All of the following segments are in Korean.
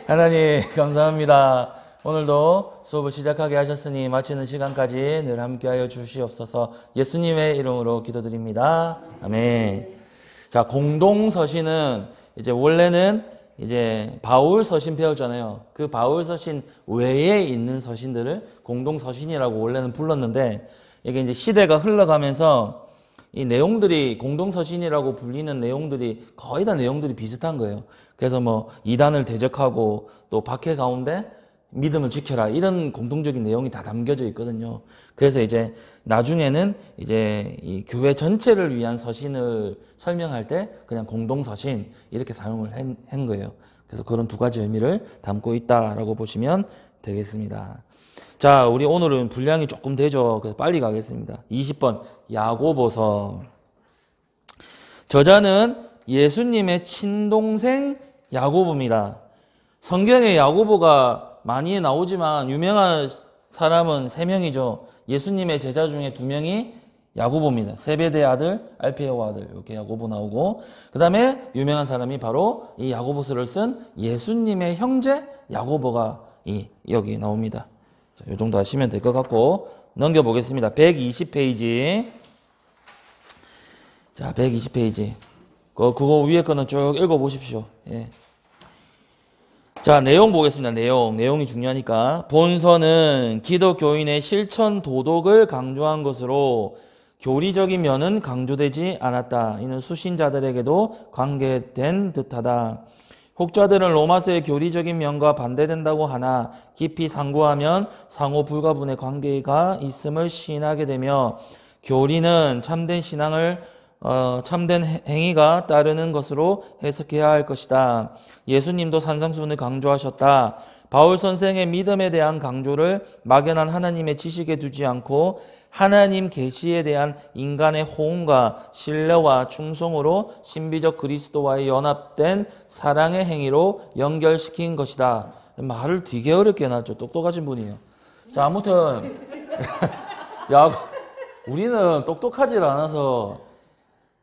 하나님 감사합니다. 오늘도 수업을 시작하게 하셨으니 마치는 시간까지 늘 함께하여 주시옵소서. 예수님의 이름으로 기도드립니다. 아멘. 자, 공동서신은 이제 원래는 이제 바울 서신 배웠잖아요. 그 바울 서신 외에 있는 서신들을 공동서신이라고 원래는 불렀는데, 이게 이제 시대가 흘러가면서 이 내용들이 공동서신이라고 불리는 내용들이 거의 다 내용들이 비슷한 거예요. 그래서 뭐 이단을 대적하고 또 박해 가운데 믿음을 지켜라, 이런 공통적인 내용이 다 담겨져 있거든요. 그래서 이제 나중에는 이제 이 교회 전체를 위한 서신을 설명할 때 그냥 공동서신 이렇게 사용을 한 거예요. 그래서 그런 두 가지 의미를 담고 있다라고 보시면 되겠습니다. 자, 우리 오늘은 분량이 조금 되죠. 그래서 빨리 가겠습니다. 20번 야고보서. 저자는 예수님의 친동생 야고보입니다. 성경에 야고보가 많이 나오지만 유명한 사람은 3명이죠. 예수님의 제자 중에 2명이 야고보입니다. 세베대의 아들, 알페오 아들, 이렇게 야고보 나오고, 그 다음에 유명한 사람이 바로 이 야고보서를 쓴 예수님의 형제 야고보가 여기 나옵니다. 자, 이 정도 하시면 될 것 같고, 넘겨보겠습니다. 120페이지. 자, 120페이지. 그거 위에 거는 쭉 읽어보십시오. 예. 자, 내용 보겠습니다. 내용이 중요하니까. 본서는 기독교인의 실천 도덕을 강조한 것으로 교리적인 면은 강조되지 않았다. 이는 수신자들에게도 관계된 듯하다. 혹자들은 로마서의 교리적인 면과 반대된다고 하나 깊이 상고하면 상호 불가분의 관계가 있음을 시인하게 되며, 교리는 참된 신앙을 참된 행위가 따르는 것으로 해석해야 할 것이다. 예수님도 산상수훈을 강조하셨다. 바울 선생의 믿음에 대한 강조를 막연한 하나님의 지식에 두지 않고 하나님 계시에 대한 인간의 호응과 신뢰와 충성으로 신비적 그리스도와의 연합된 사랑의 행위로 연결시킨 것이다. 말을 되게 어렵게 해놨죠. 똑똑하신 분이에요. 자, 아무튼 우리는 똑똑하지 않아서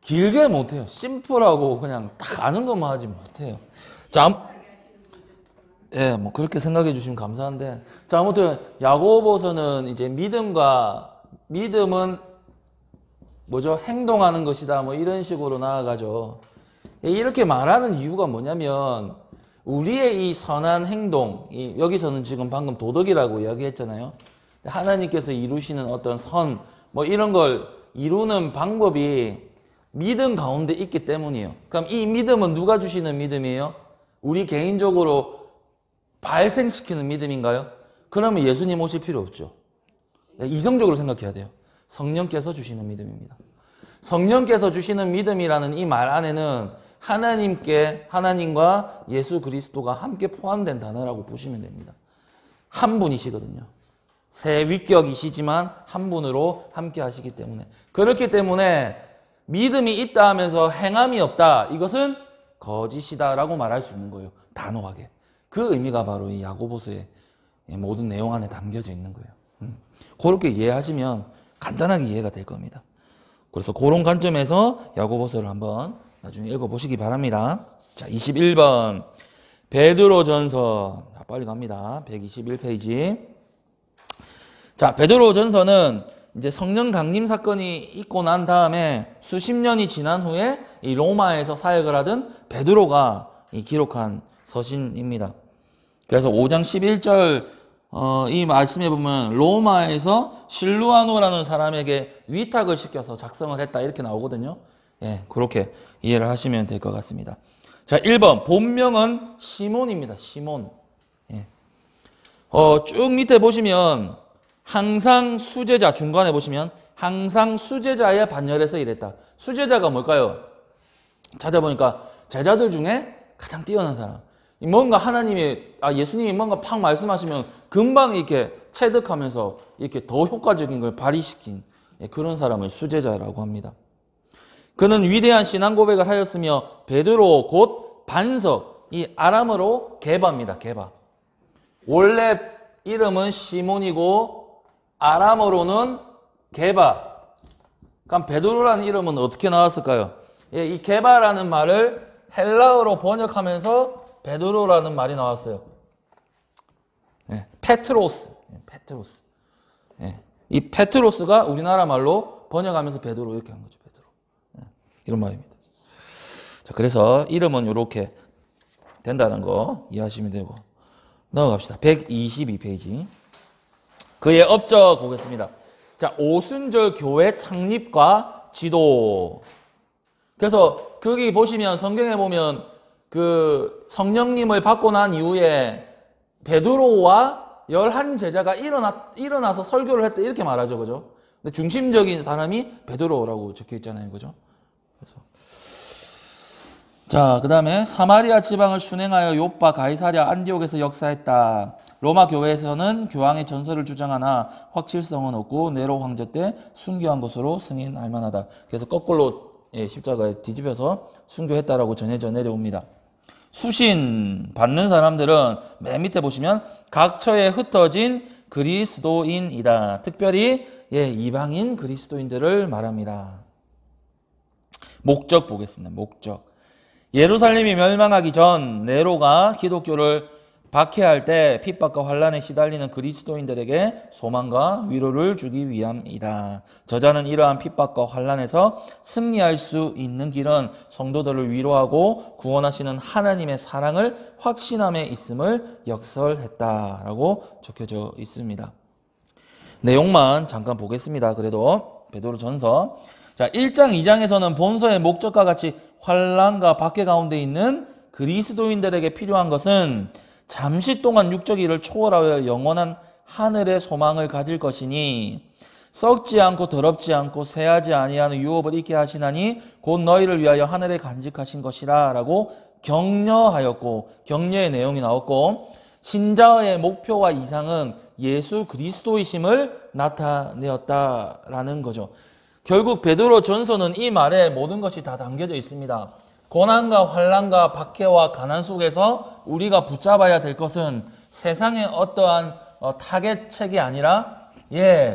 길게 못해요. 심플하고 그냥 딱 아는 것만 하지 못해요. 자, 예, 뭐 그렇게 생각해 주시면 감사한데, 자, 아무튼 야고보서는 이제 믿음은 뭐죠? 행동하는 것이다. 뭐 이런 식으로 나아가죠. 이렇게 말하는 이유가 뭐냐면, 우리의 이 선한 행동, 여기서는 지금 방금 도덕이라고 이야기했잖아요. 하나님께서 이루시는 어떤 선, 뭐 이런 걸 이루는 방법이 믿음 가운데 있기 때문이에요. 그럼 이 믿음은 누가 주시는 믿음이에요? 우리 개인적으로 발생시키는 믿음인가요? 그러면 예수님 오실 필요 없죠. 이성적으로 생각해야 돼요. 성령께서 주시는 믿음입니다. 성령께서 주시는 믿음이라는 이 말 안에는 하나님과 예수 그리스도가 함께 포함된 단어라고 보시면 됩니다. 한 분이시거든요. 세 위격이시지만 한 분으로 함께 하시기 때문에. 그렇기 때문에 믿음이 있다 하면서 행함이 없다, 이것은 거짓이다라고 말할 수 있는 거예요. 단호하게. 그 의미가 바로 이 야고보서의 모든 내용 안에 담겨져 있는 거예요. 그렇게 이해하시면 간단하게 이해가 될 겁니다. 그래서 그런 관점에서 야고보서를 한번 나중에 읽어보시기 바랍니다. 자, 21번 베드로전서. 빨리 갑니다. 121페이지. 자, 베드로전서는 이제 성령 강림 사건이 있고 난 다음에 수십 년이 지난 후에 이 로마에서 사역을 하던 베드로가 기록한 서신입니다. 그래서 5장 11절 이 말씀에 보면 로마에서 실루아노라는 사람에게 위탁을 시켜서 작성을 했다, 이렇게 나오거든요. 예, 그렇게 이해를 하시면 될 것 같습니다. 자, 1번 본명은 시몬입니다. 시몬. 예. 쭉 밑에 보시면 항상 수제자, 중간에 보시면 항상 수제자의 반열에서 일했다. 수제자가 뭘까요? 찾아보니까 제자들 중에 가장 뛰어난 사람. 뭔가 예수님이 뭔가 팍 말씀하시면 금방 이렇게 체득하면서 이렇게 더 효과적인 걸 발휘시킨 그런 사람을 수제자라고 합니다. 그는 위대한 신앙 고백을 하였으며 베드로 곧 반석, 이 아람어로 게바입니다. 게바. 원래 이름은 시몬이고 아람어로는 게바. 그럼 베드로라는 이름은 어떻게 나왔을까요? 이 게바라는 말을 헬라어로 번역하면서 베드로라는 말이 나왔어요. 페트로스. 페트로스. 예. 이 페트로스가 우리나라 말로 번역하면서 베드로 이렇게 한 거죠. 베드로. 예. 이런 말입니다. 자, 그래서 이름은 이렇게 된다는 거 이해하시면 되고. 넘어갑시다. 122페이지. 그의 업적 보겠습니다. 자, 오순절 교회 창립과 지도. 그래서 거기 보시면 성경에 보면 그 성령님을 받고 난 이후에 베드로와 11제자가 일어나서 설교를 했다 이렇게 말하죠. 그죠? 근데 중심적인 사람이 베드로라고 적혀 있잖아요. 그죠? 그래서 자, 그다음에 사마리아 지방을 순행하여 욥바 가이사랴 안디옥에서 역사했다. 로마 교회에서는 교황의 전설을 주장하나 확실성은 없고 네로 황제 때 순교한 것으로 승인할 만하다. 그래서 거꾸로 십자가에 뒤집어서 순교했다라고 전해져 내려옵니다. 수신 받는 사람들은 맨 밑에 보시면 각처에 흩어진 그리스도인이다. 특별히 이방인 그리스도인들을 말합니다. 목적 보겠습니다. 목적. 예루살렘이 멸망하기 전 네로가 기독교를 박해할 때 핍박과 환란에 시달리는 그리스도인들에게 소망과 위로를 주기 위함이다. 저자는 이러한 핍박과 환란에서 승리할 수 있는 길은 성도들을 위로하고 구원하시는 하나님의 사랑을 확신함에 있음을 역설했다라고 적혀져 있습니다. 내용만 잠깐 보겠습니다. 그래도 베드로전서 자, 1장, 2장에서는 본서의 목적과 같이 환란과 박해 가운데 있는 그리스도인들에게 필요한 것은 잠시 동안 육적 일을 초월하여 영원한 하늘의 소망을 가질 것이니 썩지 않고 더럽지 않고 새하지 아니하는 유업을 있게 하시나니 곧 너희를 위하여 하늘에 간직하신 것이라 라고 격려하였고, 격려의 내용이 나왔고, 신자의 목표와 이상은 예수 그리스도이심을 나타내었다라는 거죠. 결국 베드로 전서는 이 말에 모든 것이 다 담겨져 있습니다. 고난과 환난과 박해와 가난 속에서 우리가 붙잡아야 될 것은 세상의 어떠한 타겟책이 아니라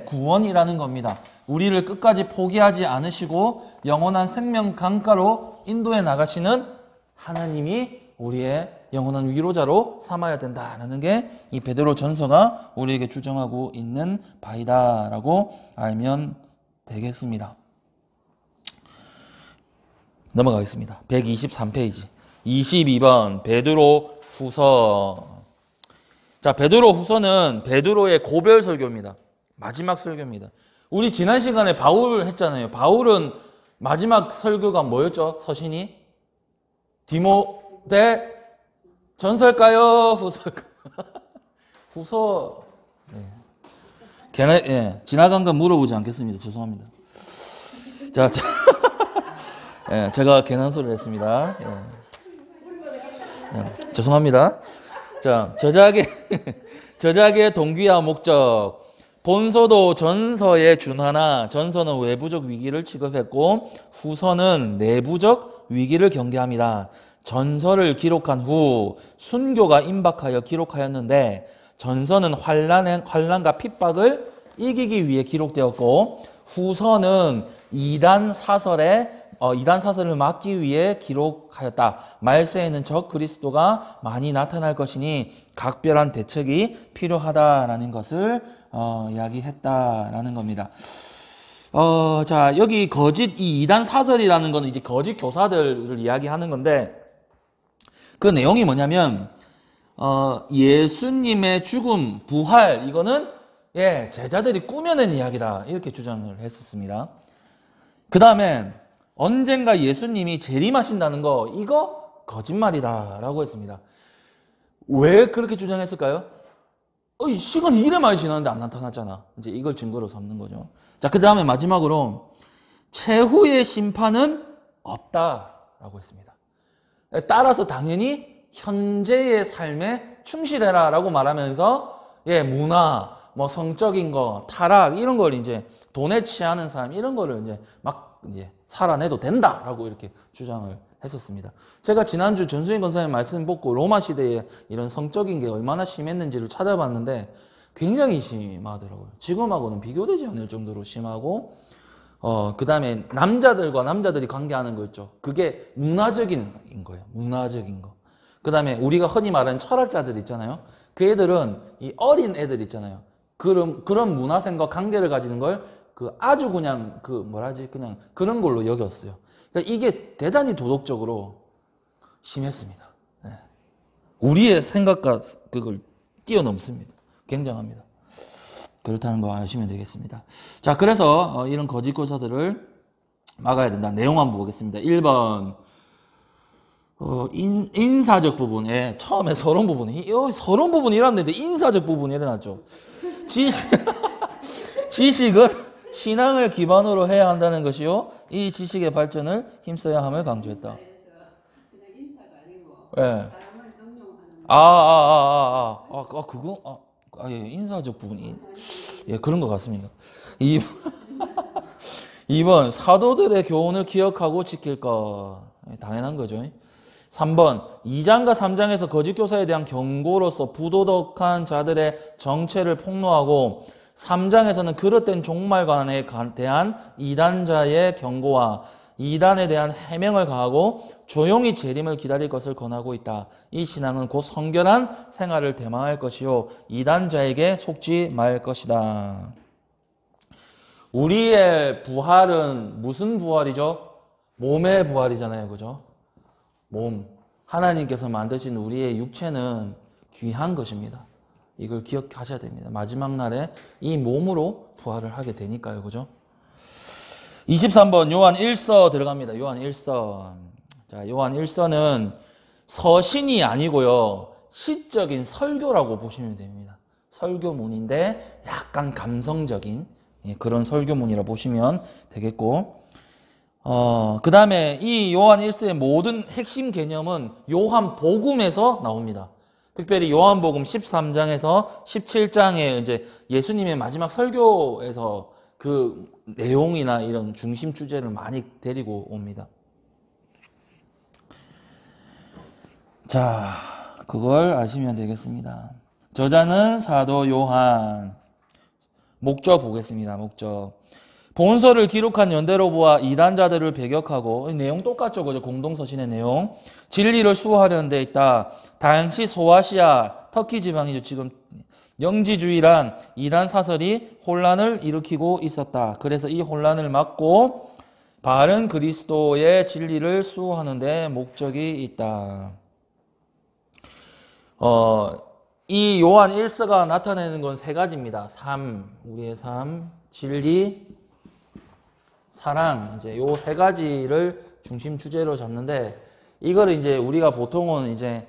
구원이라는 겁니다. 우리를 끝까지 포기하지 않으시고 영원한 생명 강가로 인도해 나가시는 하나님이 우리의 영원한 위로자로 삼아야 된다는 게 이 베드로 전서가 우리에게 주장하고 있는 바이다라고 알면 되겠습니다. 넘어가겠습니다. 123페이지 22번 베드로 후서. 자, 베드로 후서는 베드로의 고별 설교입니다. 마지막 설교입니다. 우리 지난 시간에 바울 했잖아요. 바울은 마지막 설교가 뭐였죠? 서신이? 디모데 전설까요? 후설까요? 후서. 지나간 건 물어보지 않겠습니다. 죄송합니다. 자, 제가 괜한 소리를 했습니다. 죄송합니다. 자, 저작의 동기와 목적. 본서도 전서에 준하나 전서는 외부적 위기를 취급했고 후서는 내부적 위기를 경계합니다. 전서를 기록한 후 순교가 임박하여 기록하였는데 전서는 환란과 핍박을 이기기 위해 기록되었고 후서는 이단 사설을 막기 위해 기록하였다. 말세에는 적 그리스도가 많이 나타날 것이니 각별한 대책이 필요하다라는 것을 이야기했다라는 겁니다. 자, 여기 이 이단 사설이라는 거는 이제 거짓 교사들을 이야기하는 건데 그 내용이 뭐냐면 예수님의 죽음, 부활 이거는 제자들이 꾸며낸 이야기다 이렇게 주장을 했었습니다. 그 다음에 언젠가 예수님이 재림하신다는 거 이거 거짓말이다라고 했습니다. 왜 그렇게 주장했을까요? 시간이 이래 많이 지났는데 안 나타났잖아. 이제 이걸 증거로 삼는 거죠. 자, 그 다음에 마지막으로 최후의 심판은 없다라고 했습니다. 따라서 당연히 현재의 삶에 충실해라라고 말하면서 문화, 뭐 성적인 거, 타락 이런 걸 이제 돈에 취하는 삶 이런 거를 이제 막 살아내도 된다라고 이렇게 주장을 했었습니다. 제가 지난주 전수인 권사님 말씀 보고 로마 시대에 이런 성적인 게 얼마나 심했는지를 찾아봤는데 굉장히 심하더라고요. 지금하고는 비교되지 않을 정도로 심하고 그 다음에 남자들과 남자들이 관계하는 거 있죠. 그게 문화적인 거예요. 문화적인 거. 그 다음에 우리가 흔히 말하는 철학자들 있잖아요. 그 애들은 이 어린 애들 있잖아요. 그런 문화생과 관계를 가지는 걸 아주 그냥 뭐라지 그냥 그런 걸로 여겼어요. 그러니까 이게 대단히 도덕적으로 심했습니다. 네. 우리의 생각과 그걸 뛰어넘습니다. 굉장합니다. 그렇다는 거 아시면 되겠습니다. 자, 그래서 이런 거짓 교사들을 막아야 된다. 내용 한번 보겠습니다. 1번 인사적 부분에 처음에 서론 부분에 서론 부분이 일어났는데 인사적 부분이 일어났죠. 지식은 신앙을 기반으로 해야 한다는 것이요. 이 지식의 발전을 힘써야 함을 강조했다. 예. 그거? 예, 인사적 부분이. 예, 그런 것 같습니다. 2번, 사도들의 교훈을 기억하고 지킬 것. 당연한 거죠. 3번, 2장과 3장에서 거짓 교사에 대한 경고로서 부도덕한 자들의 정체를 폭로하고 3장에서는 그릇된 종말관에 대한 이단자의 경고와 이단에 대한 해명을 가하고 조용히 재림을 기다릴 것을 권하고 있다. 이 신앙은 곧 성결한 생활을 대망할 것이요 이단자에게 속지 말 것이다. 우리의 부활은 무슨 부활이죠? 몸의 부활이잖아요. 그죠? 몸. 하나님께서 만드신 우리의 육체는 귀한 것입니다. 이걸 기억하셔야 됩니다. 마지막 날에 이 몸으로 부활을 하게 되니까요. 그죠? 23번 요한 1서 들어갑니다. 요한 1서. 자, 요한 1서는 서신이 아니고요. 시적인 설교라고 보시면 됩니다. 설교문인데 약간 감성적인 그런 설교문이라 보시면 되겠고 그 다음에 이 요한 1서의 모든 핵심 개념은 요한복음에서 나옵니다. 특별히 요한복음 13장에서 17장에 이제 예수님의 마지막 설교에서 그 내용이나 이런 중심 주제를 많이 데리고 옵니다. 자, 그걸 아시면 되겠습니다. 저자는 사도 요한. 목적 보겠습니다. 목적. 본서를 기록한 연대로부와 이단자들을 배격하고 내용 똑같죠. 그죠? 공동서신의 내용. 진리를 수호하려는 데 있다. 당시 소아시아 터키 지방이죠. 지금 영지주의란 이단 사설이 혼란을 일으키고 있었다. 그래서 이 혼란을 막고 바른 그리스도의 진리를 수호하는 데 목적이 있다. 이 요한 1서가 나타내는 건 세 가지입니다. 삶, 우리의 삶, 진리, 사랑. 이제 요 세 가지를 중심 주제로 잡는데 이거를 이제 우리가 보통은 이제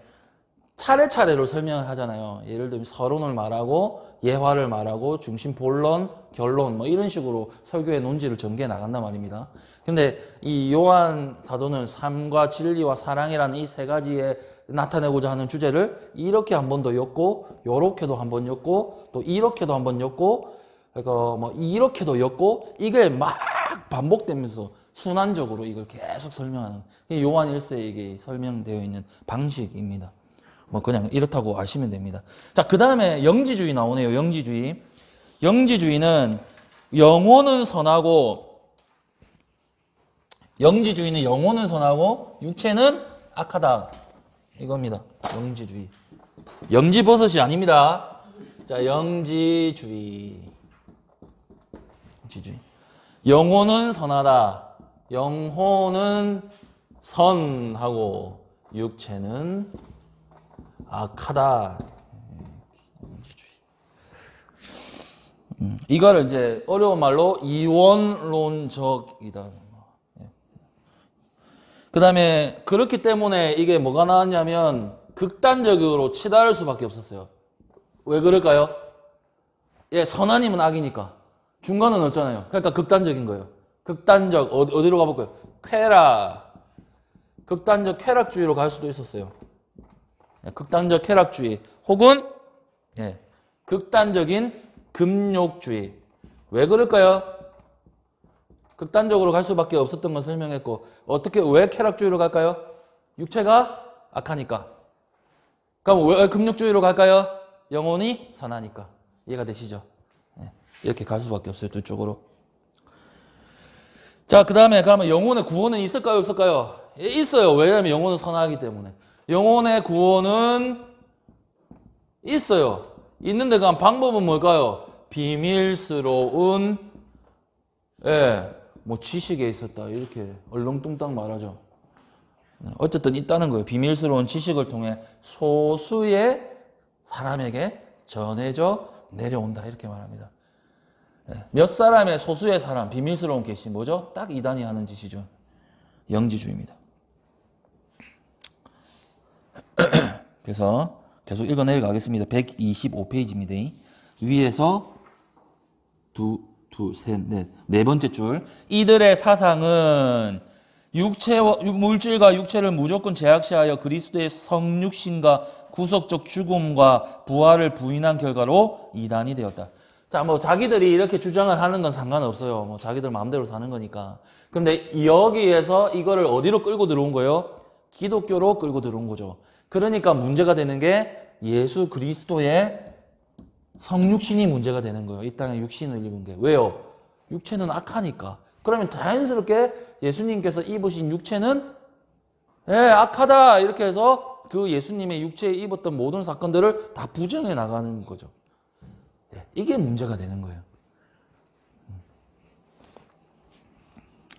차례차례로 설명을 하잖아요. 예를 들면 서론을 말하고 예화를 말하고 중심 본론, 결론 뭐 이런 식으로 설교의 논지를 전개해 나간단 말입니다. 근데 이 요한 사도는 삶과 진리와 사랑이라는 이 세 가지에 나타내고자 하는 주제를 이렇게 한 번 더 엮고 요렇게도 한 번 엮고 또 이렇게도 한 번 엮고 그러니까 뭐 이렇게도 엮고 이게 막 반복되면서 순환적으로 이걸 계속 설명하는 요한 1서에 이게 설명되어 있는 방식입니다. 뭐 그냥 이렇다고 아시면 됩니다. 자, 그 다음에 영지주의 나오네요. 영지주의. 영지주의는 영혼은 선하고 육체는 악하다. 이겁니다. 영지주의. 영지버섯이 아닙니다. 자, 영지주의. 영혼은 선하다. 영혼은 선하고 육체는 악하다. 이거를 이제 어려운 말로 이원론적이다. 그 다음에 그렇기 때문에 이게 뭐가 나왔냐면 극단적으로 치달을 수밖에 없었어요. 왜 그럴까요? 예, 선하님은 악이니까. 중간은 없잖아요. 그러니까 극단적인 거예요. 극단적, 어디로 가볼까요? 쾌락. 극단적 쾌락주의로 갈 수도 있었어요. 극단적 쾌락주의 혹은 극단적인 금욕주의. 왜 그럴까요? 극단적으로 갈 수밖에 없었던 건 설명했고 어떻게 왜 쾌락주의로 갈까요? 육체가 악하니까. 그럼 왜 금욕주의로 갈까요? 영혼이 선하니까. 이해가 되시죠? 이렇게 갈 수밖에 없어요. 두 쪽으로. 자, 그 다음에 그러면 영혼의 구원은 있을까요? 없을까요? 있어요. 왜냐하면 영혼은 선하기 때문에. 영혼의 구원은 있어요. 있는데 그 방법은 뭘까요? 비밀스러운 뭐 지식에 있었다 이렇게 얼렁뚱땅 말하죠. 어쨌든 있다는 거예요. 비밀스러운 지식을 통해 소수의 사람에게 전해져 내려온다 이렇게 말합니다. 몇 사람의 소수의 사람 비밀스러운 계시 뭐죠? 딱 이단이 하는 짓이죠. 영지주의입니다. 그래서 계속 읽어 내려가겠습니다. 125페이지입니다. 위에서 네 번째 줄. 이들의 사상은 물질과 육체를 무조건 제약시하여 그리스도의 성육신과 구속적 죽음과 부활을 부인한 결과로 이단이 되었다. 자, 뭐 자기들이 이렇게 주장을 하는 건 상관없어요. 뭐 자기들 마음대로 사는 거니까. 근데 여기에서 이거를 어디로 끌고 들어온 거예요? 기독교로 끌고 들어온 거죠. 그러니까 문제가 되는 게 예수 그리스도의 성육신이 문제가 되는 거예요. 이 땅에 육신을 입은 게. 왜요? 육체는 악하니까. 그러면 자연스럽게 예수님께서 입으신 육체는 악하다 이렇게 해서 그 예수님의 육체에 입었던 모든 사건들을 다 부정해 나가는 거죠. 이게 문제가 되는 거예요.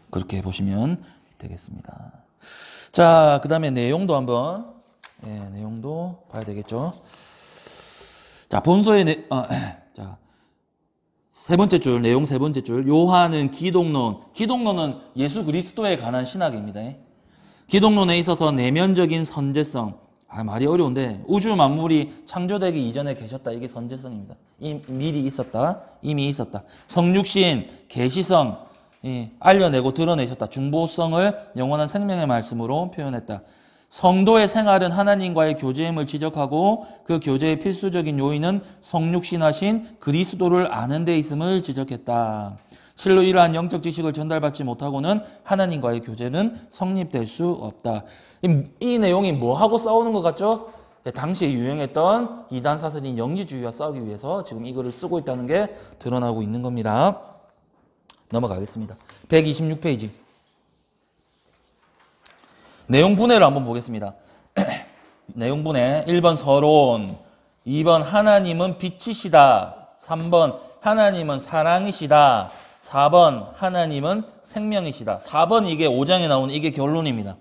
그렇게 보시면 되겠습니다. 자, 그 다음에 내용도 한번 내용도 봐야 되겠죠. 자, 본서의 자, 세 번째 줄, 내용 세 번째 줄. 요한은 기독론. 기독론은 예수 그리스도에 관한 신학입니다. 기독론에 있어서 내면적인 선제성. 말이 어려운데 우주 만물이 창조되기 이전에 계셨다. 이게 선제성입니다. 미리 있었다. 이미 있었다. 성육신, 계시성 알려내고 드러내셨다. 중보성을 영원한 생명의 말씀으로 표현했다. 성도의 생활은 하나님과의 교제임을 지적하고 그 교제의 필수적인 요인은 성육신하신 그리스도를 아는 데 있음을 지적했다. 실로 이러한 영적 지식을 전달받지 못하고는 하나님과의 교제는 성립될 수 없다. 이 내용이 뭐하고 싸우는 것 같죠? 당시에 유행했던 이단 사설인 영지주의와 싸우기 위해서 지금 이거를 쓰고 있다는 게 드러나고 있는 겁니다. 넘어가겠습니다. 126페이지. 내용 분해를 한번 보겠습니다. 내용 분해. 1번 서론, 2번 하나님은 빛이시다, 3번 하나님은 사랑이시다, 4번 하나님은 생명이시다. 4번 이게 5장에 나오는 이게 결론입니다.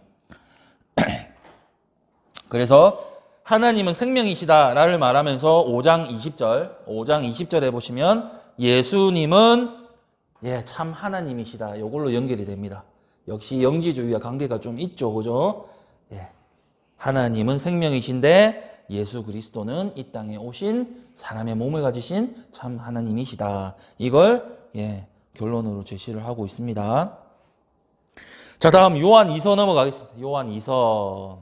그래서 하나님은 생명이시다를 말하면서 5장 20절에 보시면 예수님은 참 하나님이시다. 이걸로 연결이 됩니다. 역시 영지주의와 관계가 좀 있죠. 그죠? 하나님은 생명이신데 예수 그리스도는 이 땅에 오신 사람의 몸을 가지신 참 하나님이시다. 이걸 결론으로 제시를 하고 있습니다. 자, 다음 요한 2서 넘어가겠습니다. 요한 2서.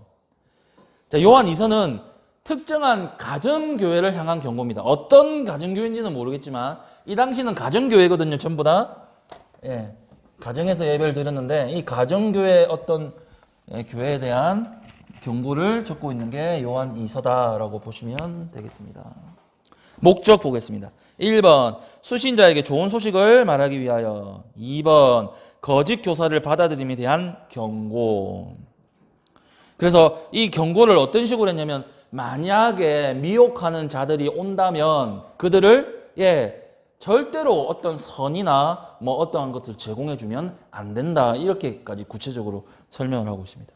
자, 요한 2서는 특정한 가정교회를 향한 경고입니다. 어떤 가정교회인지는 모르겠지만 이 당시는 가정교회거든요. 전부 다. 가정에서 예배를 드렸는데 이 가정교회 어떤 교회에 대한 경고를 적고 있는 게 요한 2서다라고 보시면 되겠습니다. 목적 보겠습니다. 1번 수신자에게 좋은 소식을 말하기 위하여. 2번 거짓 교사를 받아들임에 대한 경고. 그래서 이 경고를 어떤 식으로 했냐면 만약에 미혹하는 자들이 온다면 그들을 절대로 어떤 선이나 뭐 어떠한 것들을 제공해주면 안 된다. 이렇게까지 구체적으로 설명을 하고 있습니다.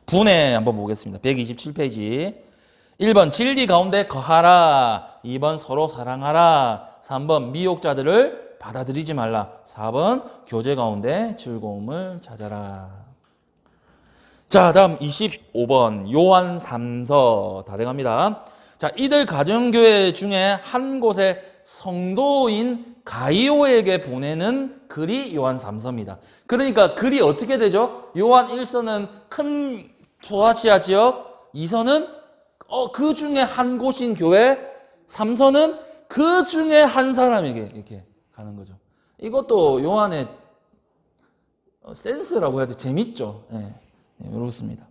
분해 한번 보겠습니다. 127페이지. 1번 진리 가운데 거하라. 2번 서로 사랑하라. 3번 미혹자들을 받아들이지 말라. 4번 교제 가운데 즐거움을 찾아라. 자, 다음 25번 요한 3서 다 돼갑니다. 자, 이들 가정교회 중에 한 곳에 성도인 가이오에게 보내는 글이 요한 3서입니다. 그러니까 글이 어떻게 되죠? 요한 1서는 큰 소아시아 지역, 2서는 그 중에 한 곳인 교회, 3서는 그 중에 한 사람에게 이렇게 가는 거죠. 이것도 요한의 센스라고 해야 돼. 재밌죠. 그렇습니다.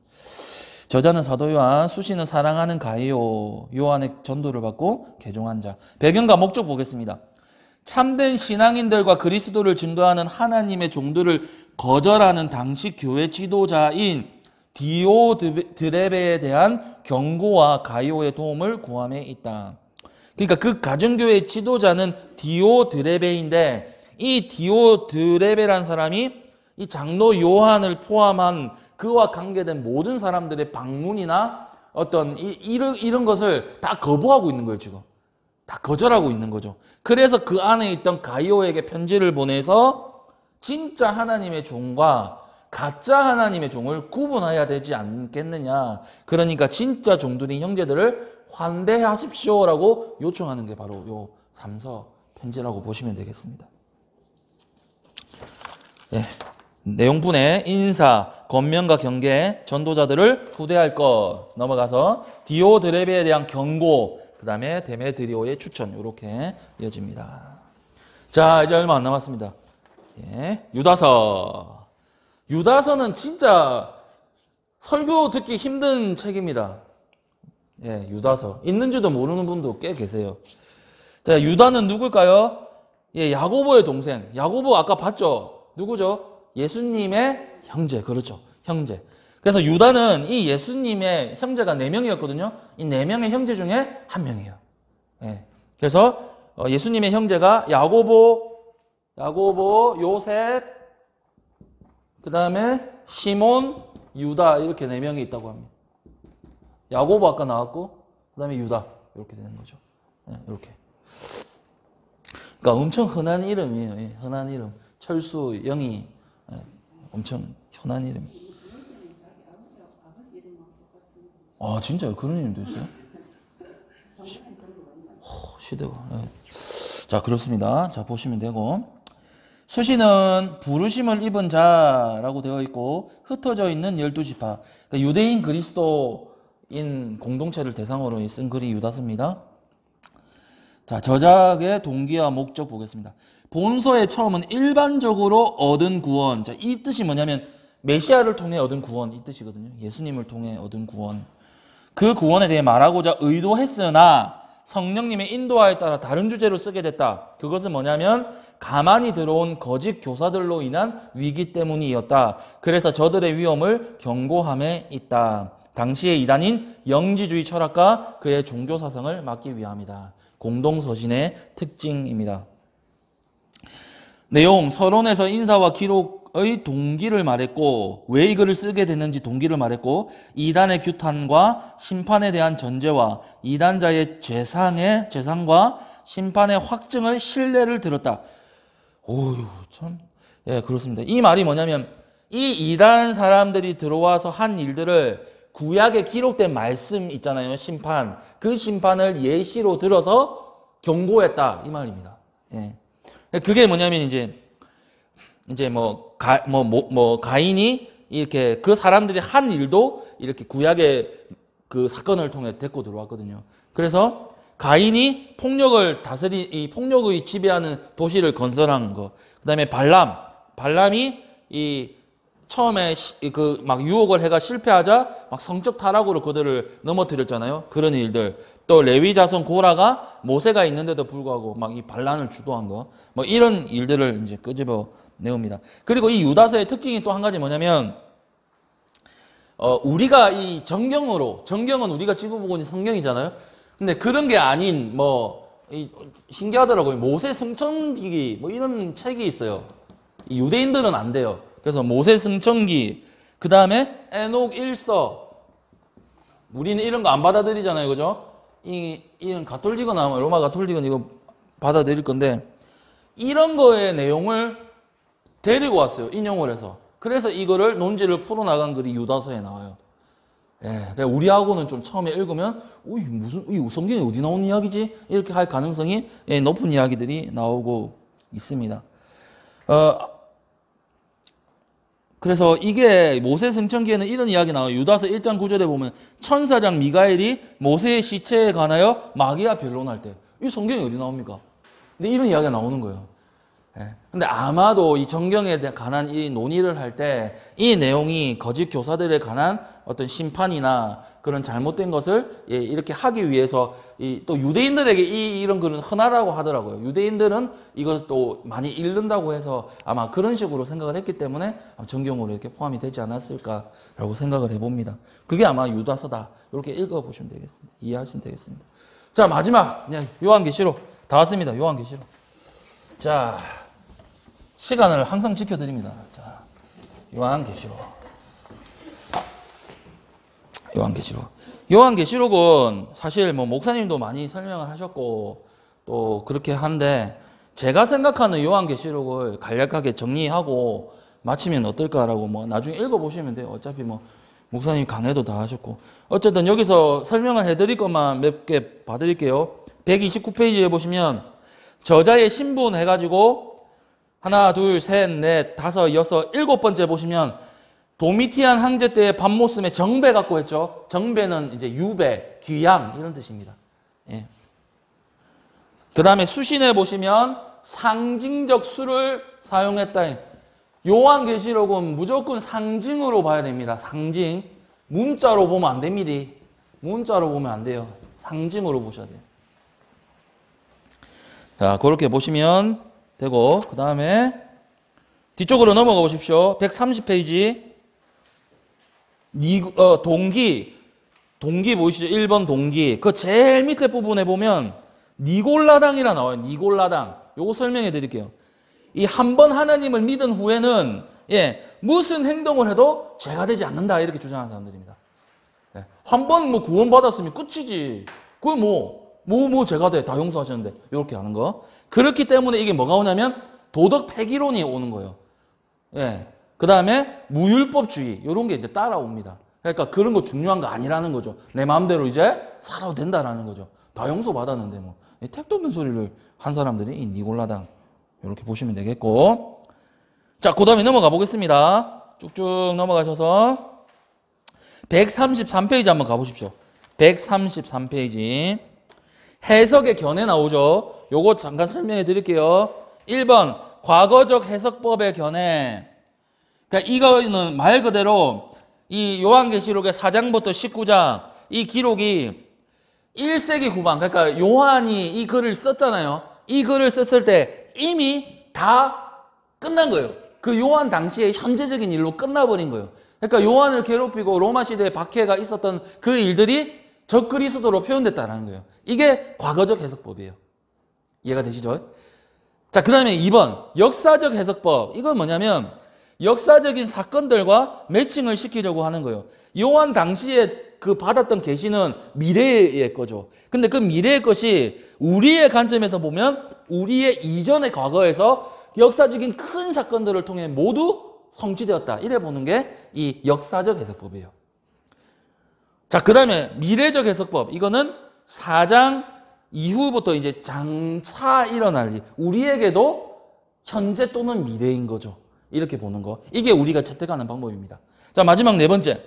저자는 사도 요한, 수시는 사랑하는 가이오, 요한의 전도를 받고 개종한 자. 배경과 목적 보겠습니다. 참된 신앙인들과 그리스도를 증거하는 하나님의 종들을 거절하는 당시 교회 지도자인 디오드레베에 대한 경고와 가이오의 도움을 구함에 있다. 그러니까 그 가정교회 지도자는 디오드레베인데 이 디오드레베란 사람이 이 장로 요한을 포함한 그와 관계된 모든 사람들의 방문이나 어떤 이런 것을 다 거부하고 있는 거예요, 지금. 다 거절하고 있는 거죠. 그래서 그 안에 있던 가이오에게 편지를 보내서 진짜 하나님의 종과 가짜 하나님의 종을 구분해야 되지 않겠느냐. 그러니까 진짜 종들인 형제들을 환대하십시오라고 요청하는 게 바로 요 3서 편지라고 보시면 되겠습니다. 예. 내용분의 인사, 권면과 경계, 전도자들을 후대할 것. 넘어가서 디오드레베에 대한 경고, 그 다음에 데메드리오의 추천. 이렇게 이어집니다. 자, 이제 얼마 안 남았습니다. 예. 유다서. 유다서는 진짜 설교 듣기 힘든 책입니다. 예, 유다서. 있는지도 모르는 분도 꽤 계세요. 자, 유다는 누굴까요? 예, 야고보의 동생. 야고보 아까 봤죠? 누구죠? 예수님의 형제. 그렇죠. 형제. 그래서 유다는 이 예수님의 형제가 4명이었거든요. 이 4명의 형제 중에 1명이에요. 예. 그래서 예수님의 형제가 야고보, 요셉, 그 다음에 시몬, 유다 이렇게 4명이 있다고 합니다. 야고보 아까 나왔고 그 다음에 유다 이렇게 되는 거죠. 예, 이렇게. 그러니까 엄청 흔한 이름이에요. 예, 흔한 이름. 철수, 영희. 예, 엄청 흔한 이름. 아, 진짜요? 그런 이름도 있어요? 시대가. 예. 자, 그렇습니다. 자, 보시면 되고. 수시는 부르심을 입은 자라고 되어 있고 흩어져 있는 12지파. 그러니까 유대인 그리스도인 공동체를 대상으로 쓴 글이 유다서입니다. 자, 저작의 동기와 목적 보겠습니다. 본서의 처음은 일반적으로 얻은 구원. 자, 이 뜻이 뭐냐면 메시아를 통해 얻은 구원 이 뜻이거든요. 예수님을 통해 얻은 구원. 그 구원에 대해 말하고자 의도했으나 성령님의 인도하에 따라 다른 주제로 쓰게 됐다. 그것은 뭐냐면 가만히 들어온 거짓 교사들로 인한 위기 때문이었다. 그래서 저들의 위험을 경고함에 있다. 당시의 이단인 영지주의 철학과 그의 종교 사상을 막기 위함이다. 공동서신의 특징입니다. 내용, 서론에서 인사와 기록의 동기를 말했고 왜 이 글을 쓰게 됐는지 동기를 말했고 이단의 규탄과 심판에 대한 전제와 이단자의 죄상과 심판의 확증의 신뢰를 들었다. 오유, 참. 예, 그렇습니다. 이 말이 뭐냐면 이 이단 사람들이 들어와서 한 일들을 구약에 기록된 말씀 있잖아요. 심판. 그 심판을 예시로 들어서 경고했다. 이 말입니다. 예. 그게 뭐냐면 이제 가인이 이렇게 그 사람들이 한 일도 이렇게 구약의 그 사건을 통해 데리고 들어왔거든요. 그래서 가인이 폭력의 지배하는 도시를 건설한 거. 그다음에 발람이 이 처음에 그 막 유혹을 해가 실패하자 막 성적 타락으로 그들을 넘어뜨렸잖아요. 그런 일들. 또 레위 자손 고라가 모세가 있는데도 불구하고 막 이 반란을 주도한 거. 뭐 이런 일들을 이제 끄집어 내옵니다. 그리고 이 유다서의 특징이 또 한 가지 뭐냐면 우리가 이 정경은 우리가 집어보고 있는 성경이잖아요. 근데 그런 게 아닌 신기하더라고요. 모세 승천기 뭐 이런 책이 있어요. 유대인들은 안 돼요. 그래서 모세 승천기, 그 다음에 에녹 일서. 우리는 이런 거 안 받아들이잖아요, 그죠? 이런 가톨릭은 아마 로마 가톨릭은 이거 받아들일 건데 이런 거의 내용을 데리고 왔어요, 인용을 해서. 그래서 이거를 논지를 풀어나간 글이 유다서에 나와요. 예, 우리하고는 좀 처음에 읽으면 이 성경에 어디 나온 이야기지? 이렇게 할 가능성이 높은 이야기들이 나오고 있습니다. 그래서 이게 모세 승천기에는 이런 이야기 나와요. 유다서 1장 9절에 보면 천사장 미가엘이 모세의 시체에 관하여 마귀와 변론할 때 이 성경이 어디 나옵니까? 근데 이런 이야기가 나오는 거예요. 예. 근데 아마도 이 정경에 관한 이 논의를 할 때 이 내용이 거짓 교사들에 관한 어떤 심판이나 그런 잘못된 것을 예, 이렇게 하기 위해서 또 유대인들에게 이런 글은 흔하다고 하더라고요. 유대인들은 이걸 또 많이 읽는다고 해서 아마 그런 식으로 생각을 했기 때문에 정경으로 이렇게 포함이 되지 않았을까라고 생각을 해봅니다. 그게 아마 유다서다. 이렇게 읽어보시면 되겠습니다. 이해하시면 되겠습니다. 자, 마지막 요한계시록 다 왔습니다. 요한계시록. 자, 시간을 항상 지켜드립니다. 자, 요한계시록. 요한계시록은 사실 뭐 목사님도 많이 설명을 하셨고 또 그렇게 한데 제가 생각하는 요한계시록을 간략하게 정리하고 마치면 어떨까라고 뭐 나중에 읽어보시면 돼요. 어차피 뭐 목사님 강해도 다 하셨고 어쨌든 여기서 설명을 해드릴 것만 몇 개 봐드릴게요. 129페이지에 보시면 저자의 신분 해가지고 하나, 둘, 셋, 넷, 다섯, 여섯, 일곱 번째 보시면 도미티안 황제 때의 밤모습의 정배 갖고 했죠. 정배는 이제 유배, 귀양 이런 뜻입니다. 예. 그 다음에 수신에 보시면 상징적 수를 사용했다. 요한계시록은 무조건 상징으로 봐야 됩니다. 상징. 문자로 보면 안 됩니다. 문자로 보면 안 돼요. 상징으로 보셔야 돼요. 자, 그렇게 보시면 되고 그 다음에 뒤쪽으로 넘어가 보십시오. 130페이지 동기 보이시죠? 1번 동기 그 제일 밑에 부분에 보면 니골라당이라 나와요. 니골라당. 요거 설명해 드릴게요. 이 한 번 하나님을 믿은 후에는 무슨 행동을 해도 죄가 되지 않는다 이렇게 주장하는 사람들입니다. 한 번 뭐 구원 받았으면 끝이지. 그게 뭐 죄가 돼. 다 용서하셨는데. 이렇게 하는 거. 그렇기 때문에 이게 뭐가 오냐면 도덕 폐기론이 오는 거예요. 예. 그 다음에 무율법주의. 이런 게 이제 따라옵니다. 그러니까 그런 거 중요한 거 아니라는 거죠. 내 마음대로 이제 살아도 된다라는 거죠. 다 용서받았는데 뭐. 택도 없는 소리를 한 사람들이 이 니골라당. 이렇게 보시면 되겠고. 자, 그 다음에 넘어가 보겠습니다. 쭉쭉 넘어가셔서 133페이지 한번 가보십시오. 133페이지. 해석의 견해 나오죠. 요거 잠깐 설명해 드릴게요. 1번 과거적 해석법의 견해. 그러니까 이거는 말 그대로 이 요한계시록의 4장부터 19장 이 기록이 1세기 후반 그러니까 요한이 이 글을 썼잖아요. 이 글을 썼을 때 이미 다 끝난 거예요. 그 요한 당시에 현재적인 일로 끝나버린 거예요. 그러니까 요한을 괴롭히고 로마 시대에 박해가 있었던 그 일들이 적그리스도로 표현됐다는 거예요. 이게 과거적 해석법이에요. 이해가 되시죠? 자, 그 다음에 2번 역사적 해석법. 이건 뭐냐면 역사적인 사건들과 매칭을 시키려고 하는 거예요. 요한 당시에 그 받았던 계시는 미래의 거죠. 근데 그 미래의 것이 우리의 관점에서 보면 우리의 이전의 과거에서 역사적인 큰 사건들을 통해 모두 성취되었다. 이래 보는 게 이 역사적 해석법이에요. 자, 그 다음에 미래적 해석법. 이거는 4장 이후부터 이제 장차 일어날 일. 우리에게도 현재 또는 미래인 거죠. 이렇게 보는 거. 이게 우리가 채택하는 방법입니다. 자, 마지막 네 번째.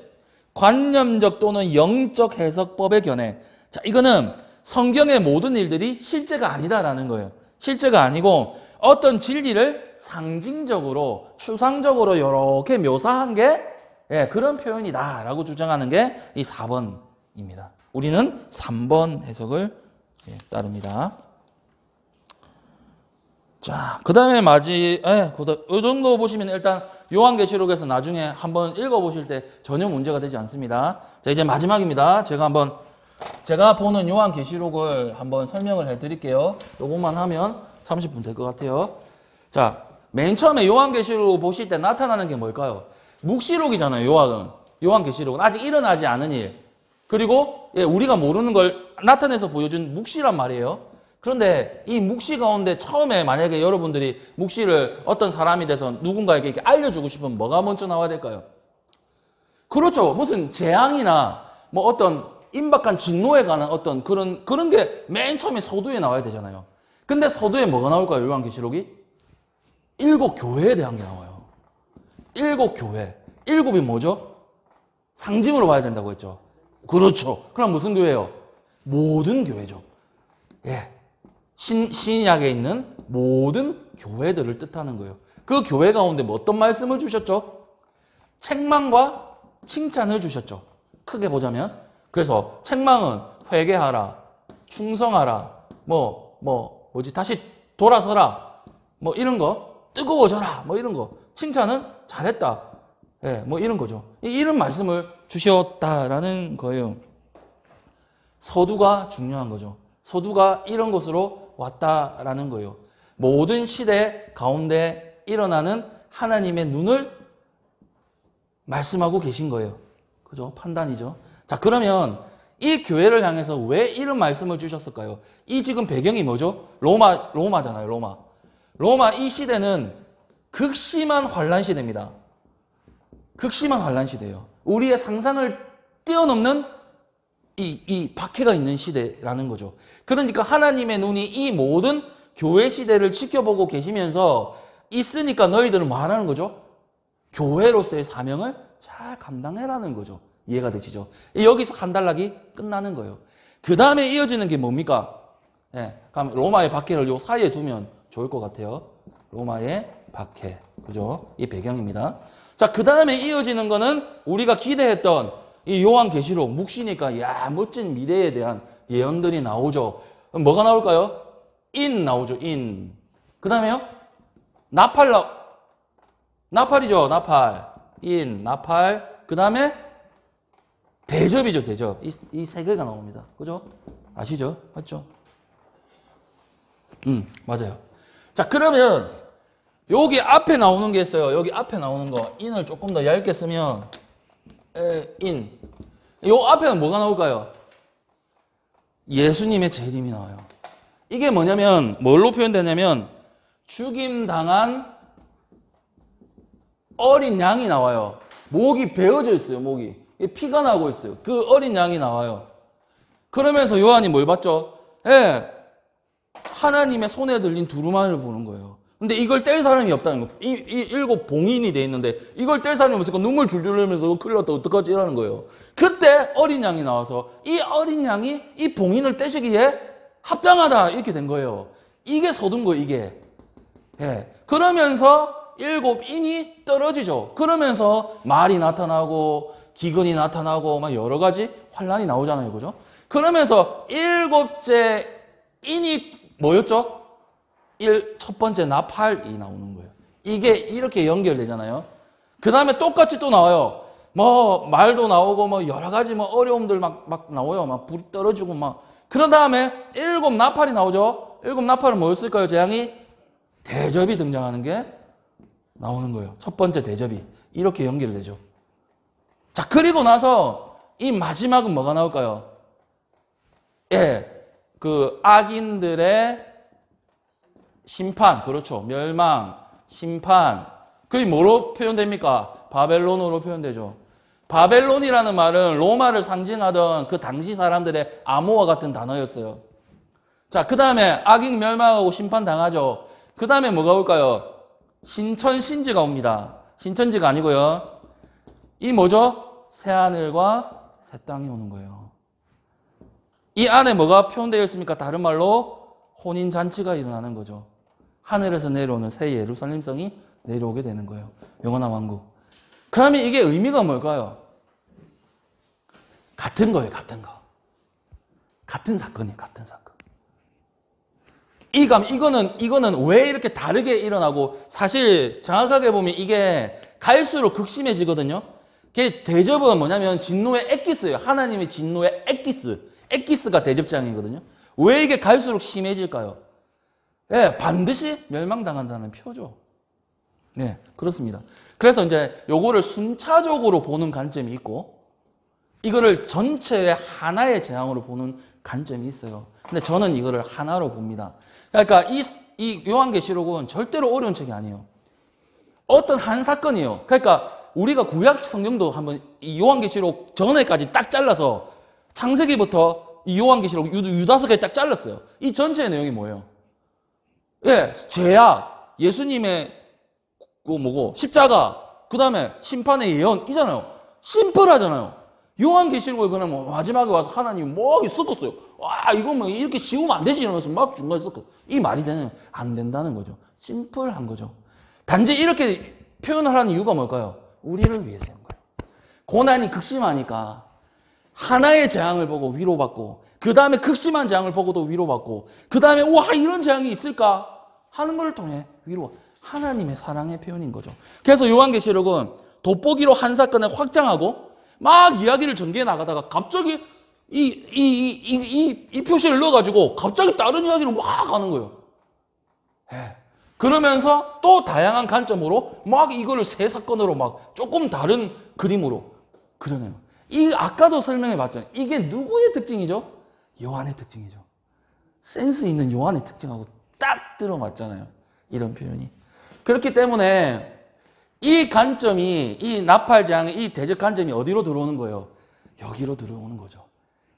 관념적 또는 영적 해석법의 견해. 자, 이거는 성경의 모든 일들이 실제가 아니다라는 거예요. 실제가 아니고 어떤 진리를 상징적으로, 추상적으로 이렇게 묘사한 게 그런 표현이다라고 주장하는 게 이 4번입니다. 우리는 3번 해석을 따릅니다. 자, 그 다음에 이 정도 보시면 일단 요한계시록에서 나중에 한번 읽어보실 때 전혀 문제가 되지 않습니다. 자, 이제 마지막입니다. 제가 보는 요한계시록을 한번 설명을 해드릴게요. 요것만 하면 30분 될 것 같아요. 자, 맨 처음에 요한계시록 보실 때 나타나는 게 뭘까요? 묵시록이잖아요. 요한계시록은 아직 일어나지 않은 일. 그리고 우리가 모르는 걸 나타내서 보여준 묵시란 말이에요. 그런데 이 묵시 가운데 처음에 만약에 여러분들이 묵시를 어떤 사람이 돼서 누군가에게 이렇게 알려주고 싶으면 뭐가 먼저 나와야 될까요? 그렇죠. 무슨 재앙이나 뭐 어떤 임박한 진노에 관한 어떤 그런 게 맨 처음에 서두에 나와야 되잖아요. 근데 서두에 뭐가 나올까요? 요한계시록이? 7 교회에 대한 게 나와요. 7 교회. 7이 뭐죠? 상징으로 봐야 된다고 했죠. 그렇죠. 그럼 무슨 교회예요? 모든 교회죠. 신약에 있는 모든 교회들을 뜻하는 거예요. 그 교회 가운데 뭐 어떤 말씀을 주셨죠? 책망과 칭찬을 주셨죠. 크게 보자면. 그래서 책망은 회개하라, 충성하라, 다시 돌아서라, 뭐 이런 거, 뜨거워져라, 뭐 이런 거. 칭찬은 잘했다. 예, 뭐 이런 거죠. 이런 말씀을 주셨다라는 거예요. 서두가 중요한 거죠. 서두가 이런 것으로 왔다라는 거예요. 모든 시대 가운데 일어나는 하나님의 눈을 말씀하고 계신 거예요. 그죠? 판단이죠. 자, 그러면 이 교회를 향해서 왜 이런 말씀을 주셨을까요? 이 지금 배경이 뭐죠? 로마잖아요, 로마. 로마 이 시대는 극심한 환란 시대입니다. 극심한 환란 시대예요. 우리의 상상을 뛰어넘는 이 박해가 있는 시대라는 거죠. 그러니까 하나님의 눈이 이 모든 교회 시대를 지켜보고 계시면서 있으니까 너희들은 뭐 하라는 거죠? 교회로서의 사명을 잘 감당해라는 거죠. 이해가 되시죠? 여기서 한 단락이 끝나는 거예요. 그 다음에 이어지는 게 뭡니까? 예, 그럼 로마의 박해를 요 사이에 두면 좋을 것 같아요. 로마의 박해. 그죠? 이 배경입니다. 자, 그 다음에 이어지는 거는 우리가 기대했던 이 요한계시록 묵시니까 야 멋진 미래에 대한 예언들이 나오죠. 뭐가 나올까요? 인 나오죠. 인. 그 다음에요? 나팔이죠. 나팔. 인, 나팔. 그 다음에 대접이죠. 대접. 이 세 개가 나옵니다. 그죠? 아시죠? 맞죠? 맞아요. 자, 그러면 여기 앞에 나오는 게 있어요. 여기 앞에 나오는 거. 인을 조금 더 얇게 쓰면 인. 요 앞에는 뭐가 나올까요? 예수님의 재림이 나와요. 이게 뭐냐면 뭘로 표현되냐면 죽임당한 어린 양이 나와요. 목이 베어져 있어요. 목이. 피가 나고 있어요. 그 어린 양이 나와요. 그러면서 요한이 뭘 봤죠? 예, 하나님의 손에 들린 두루마리를 보는 거예요. 근데 이걸 뗄 사람이 없다는 거예요. 이 일곱 봉인이 돼 있는데 이걸 뗄 사람이 없으니까 눈물 줄줄 흘리면서 큰일 났다 어떡하지 이라는 거예요. 그때 어린 양이 나와서 이 어린 양이 이 봉인을 떼시기에 합당하다 이렇게 된 거예요. 이게 서둔 거예요. 이게. 예. 그러면서 일곱 인이 떨어지죠. 그러면서 말이 나타나고 기근이 나타나고 막 여러 가지 환란이 나오잖아요. 그죠? 그러면서 일곱째 인이 뭐였죠? 첫 번째 나팔이 나오는 거예요. 이게 이렇게 연결되잖아요. 그 다음에 똑같이 또 나와요. 뭐 말도 나오고 뭐 여러 가지 뭐 어려움들 막 나와요. 막 불이 떨어지고 막. 그런 다음에 일곱 나팔이 나오죠. 일곱 나팔은 뭐였을까요? 재앙이 대접이 등장하는 게 나오는 거예요. 첫 번째 대접이 이렇게 연결되죠. 자, 그리고 나서 이 마지막은 뭐가 나올까요? 예, 그 악인들의 심판, 그렇죠. 멸망, 심판. 그게 뭐로 표현됩니까? 바벨론으로 표현되죠. 바벨론이라는 말은 로마를 상징하던 그 당시 사람들의 암호와 같은 단어였어요. 자, 그 다음에 악인 멸망하고 심판 당하죠. 그 다음에 뭐가 올까요? 신천신지가 옵니다. 신천지가 아니고요. 이 뭐죠? 새하늘과 새 땅이 오는 거예요. 이 안에 뭐가 표현되어 있습니까? 다른 말로 혼인잔치가 일어나는 거죠. 하늘에서 내려오는 새 예루살렘성이 내려오게 되는 거예요. 영원한 왕국. 그러면 이게 의미가 뭘까요? 같은 거예요. 같은 거. 같은 사건이에요. 같은 사건. 이거는 왜 이렇게 다르게 일어나고 사실 정확하게 보면 이게 갈수록 극심해지거든요. 그게 대접은 뭐냐면 진노의 엑기스예요. 하나님의 진노의 엑기스. 엑기스가 대접장이거든요. 왜 이게 갈수록 심해질까요? 예, 반드시 멸망당한다는 표죠. 네, 그렇습니다. 그래서 이제 요거를 순차적으로 보는 관점이 있고 이거를 전체의 하나의 재앙으로 보는 관점이 있어요. 근데 저는 이거를 하나로 봅니다. 그러니까 이 요한계시록은 절대로 어려운 책이 아니에요. 어떤 한 사건이에요. 그러니까 우리가 구약 성경도 한번 이 요한계시록 전에까지 딱 잘라서 창세기부터 이 요한계시록 유다서까지 딱 잘랐어요. 이 전체의 내용이 뭐예요? 예, 죄악, 예수님의 십자가, 그 다음에 심판의 예언이잖아요. 심플하잖아요. 요한계시록을 그냥 마지막에 와서 하나님이 뭐하게 섞었어요. 와, 이거 뭐 이렇게 씌우면 안 되지 이러면서 막 중간에 썼거든. 이 말이 되는, 안 된다는 거죠. 심플한 거죠. 단지 이렇게 표현을 하는 이유가 뭘까요? 우리를 위해서인 거예요. 고난이 극심하니까 하나의 재앙을 보고 위로받고, 그 다음에 극심한 재앙을 보고도 위로받고, 그 다음에 와, 이런 재앙이 있을까 하는 걸 통해 위로, 하나님의 사랑의 표현인 거죠. 그래서 요한계시록은 돋보기로 한 사건을 확장하고 막 이야기를 전개해 나가다가 갑자기 이 표시를 넣어가지고 갑자기 다른 이야기로 막 가는 거예요. 예. 그러면서 또 다양한 관점으로 막 이거를 새 사건으로 막 조금 다른 그림으로 그려내요. 이 아까도 설명해 봤잖아요. 이게 누구의 특징이죠? 요한의 특징이죠. 센스 있는 요한의 특징하고 딱 들어맞잖아요. 이런 표현이. 그렇기 때문에 이 관점이, 이 나팔장의 이 대적 관점이 어디로 들어오는 거예요? 여기로 들어오는 거죠.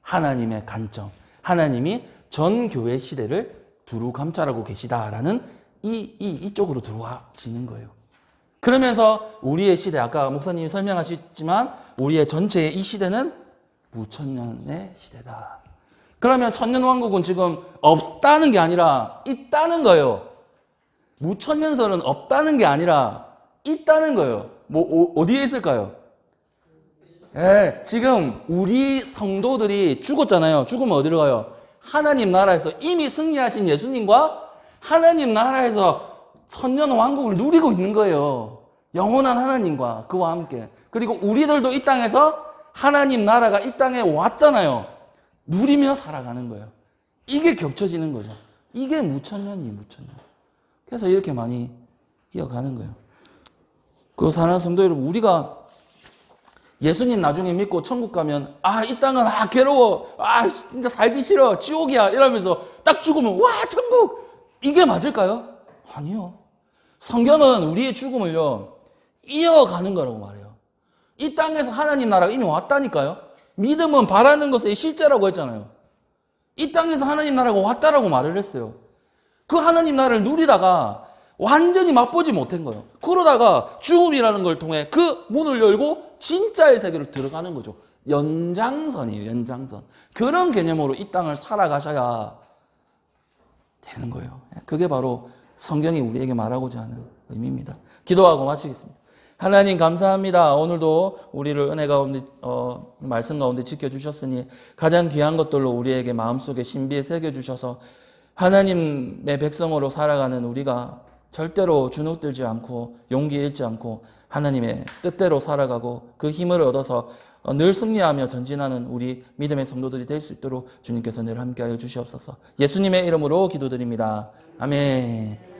하나님의 관점. 하나님이 전 교회 시대를 두루 감찰하고 계시다라는 이쪽으로 들어와지는 거예요. 그러면서 우리의 시대, 아까 목사님이 설명하셨지만 우리의 전체의 이 시대는 무천년의 시대다. 그러면 천년왕국은 지금 없다는 게 아니라 있다는 거예요. 무천년설은 없다는 게 아니라 있다는 거예요. 뭐 어디에 있을까요? 예, 지금 우리 성도들이 죽었잖아요. 죽으면 어디로 가요? 하나님 나라에서 이미 승리하신 예수님과 하나님 나라에서 천년 왕국을 누리고 있는 거예요. 영원한 하나님과 그와 함께. 그리고 우리들도 이 땅에서 하나님 나라가 이 땅에 왔잖아요. 누리며 살아가는 거예요. 이게 겹쳐지는 거죠. 이게 무천년이에요, 무천년. 그래서 이렇게 많이 이어가는 거예요. 그 사랑하는 성도 여러분, 우리가 예수님 나중에 믿고 천국 가면 이 땅은 괴로워, 진짜 살기 싫어, 지옥이야 이러면서 딱 죽으면 와, 천국! 이게 맞을까요? 아니요. 성경은 우리의 죽음을요, 이어가는 거라고 말해요. 이 땅에서 하나님 나라가 이미 왔다니까요. 믿음은 바라는 것의 실제라고 했잖아요. 이 땅에서 하나님 나라가 왔다라고 말을 했어요. 그 하나님 나라를 누리다가 완전히 맛보지 못한 거예요. 그러다가 죽음이라는 걸 통해 그 문을 열고 진짜의 세계로 들어가는 거죠. 연장선이에요, 연장선. 그런 개념으로 이 땅을 살아가셔야 되는 거예요. 그게 바로 성경이 우리에게 말하고자 하는 의미입니다. 기도하고 마치겠습니다. 하나님 감사합니다. 오늘도 우리를 은혜 가운데 말씀 가운데 지켜주셨으니 가장 귀한 것들로 우리에게 마음속에 신비에 새겨주셔서 하나님의 백성으로 살아가는 우리가 절대로 주눅들지 않고 용기 잃지 않고 하나님의 뜻대로 살아가고 그 힘을 얻어서 늘 승리하며 전진하는 우리 믿음의 성도들이 될 수 있도록 주님께서 늘 함께하여 주시옵소서. 예수님의 이름으로 기도드립니다. 아멘.